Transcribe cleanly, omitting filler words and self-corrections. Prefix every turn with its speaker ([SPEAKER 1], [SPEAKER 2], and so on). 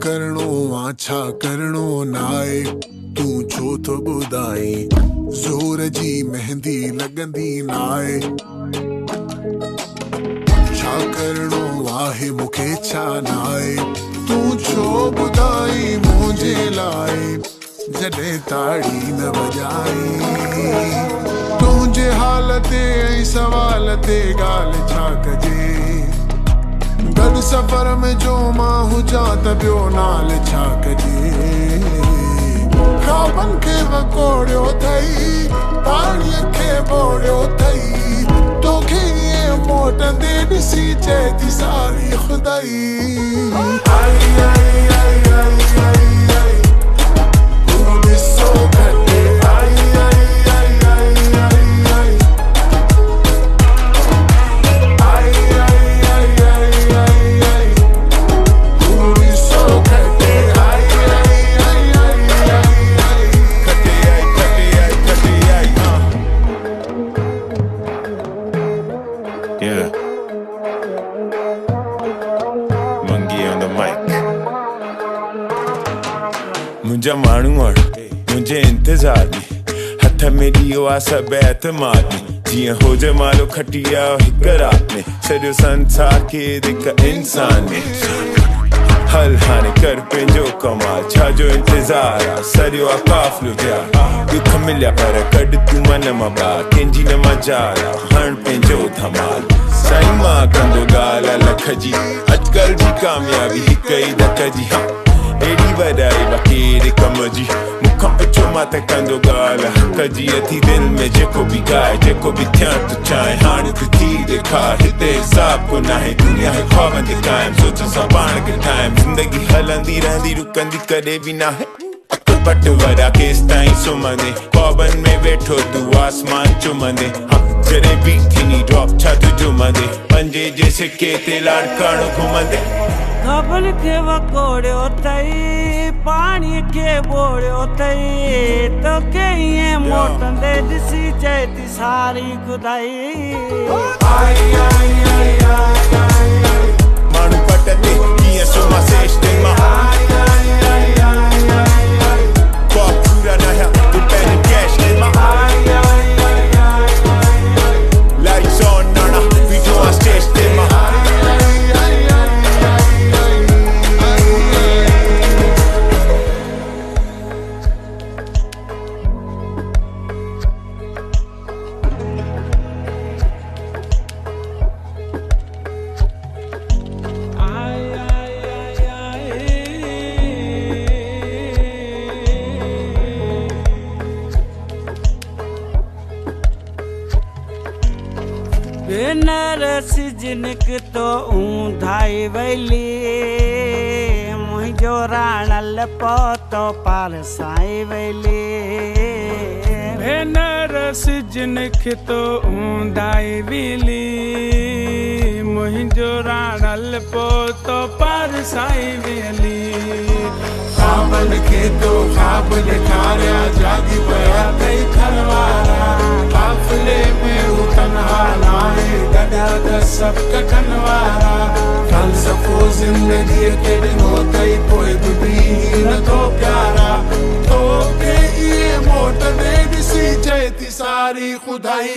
[SPEAKER 1] करणो आ छा करणो नाए तू छो तो ॿुधाए ज़ोर जी मेहंदी लॻंदी नाए छा करणो आहे मूंखे छा नाए तू छो ॿुधाई मुंहिंजे लाइ जॾहिं ताड़ी न वॼाई तुंहिंजे हाल ते ऐं सवाल ते ॻाल्हि छा कजे गॾु सफ़र में जो मां हुजां त ॿियो नाल छा कजे ख़्वाबनि खे वकोड़ियो अथई पाणीअ खे ॿोड़ियो अथई तोखे ईअं मोटंदे ॾिसी चए थी सारी खुदाई आई आई आई आई आई आई तूं ॾिसो घटे आई आई आई आई आई आई
[SPEAKER 2] मुंहिंजा माण्हू मुंहिंजे इंतज़ार में हथ में ॾियो आहे सभु एतमाद में जीअं हुजे मालो खटिया हिकु रात में सॼो संसार खे हिकु इंसान में हल हाणे कर पंहिंजो कमाल छा जो इंतज़ार आहे सरियो आहे काफ़िलो तयार दुख मिलिया पर कढ तूं मन मां ॿार कंहिंजी न मजाल आहे हण पंहिंजो धमाल साईं मां कंदो ॻाल्हि लख जी अॼुकल्ह जी कामयाबी हिकु ई धक जी एड़ी वॾाई वकेरे कम जी मूंखां पुछो मां त कंदो ॻाल्हि हक़ जी अथी दिलि में जेको बि ॻाए जेको बि थियण तूं चाहे हाणे तूं थी ॾेखार हिते हिसाब को नाहे दुनिया है ख्वाबनि ते क़ाइम सोच सां पाण खे ठाहिम ज़िंदगी हलंदी रहंदी रुकंदी कॾहिं बि नाहे पट वॾा केसि ताईं सुम्हंदे ख्वाबनि में वेठो तूं आसमान चुमंदे जॾहिं बि थींदी ड्रॉप छा तूं जुमंदे पंजे जे सिके ते लाड़काणो घुमंदे
[SPEAKER 3] ख़्वाबनि खे वकोड़ियो अथई पाणीअ खे ॿोड़ियो अथई तोखे ईअं मोटंदे ॾिसी चए थी सारी खुदाई
[SPEAKER 1] आई आई आई आई आई
[SPEAKER 2] माण्हू पट ते कीअं सुम्हां सेश ते मां
[SPEAKER 1] आई आई आई आई आई आई
[SPEAKER 2] ख्वाब पूरा न थिया तूं पंहिंजे कैश ते मां
[SPEAKER 1] आई आई आई आई आई
[SPEAKER 2] lights on Nana video on stage ते मां
[SPEAKER 3] बेनरस जिनक तो ऊंधाई वैली मुंहिंजो राणल पोतो पारसाई वैली
[SPEAKER 4] बेनरस जिनक तो ऊंधाई वैली मुंहिंजो राणल पोतो पारसाई वैली
[SPEAKER 1] ख़्वाबनि खे तो ख़्वाब ॾेखारिया जागी पिया अथई खलवारा काफ़िले में हू तन्हा नाहे गॾा त सभु कढनि वारा फ़लसफ़ो ज़िंदगीअ खे ॾिनो अथई पोइ बि नथो प्यारा तोखे इहे मोटंदे ॾिसी चए थी सारी खुदाई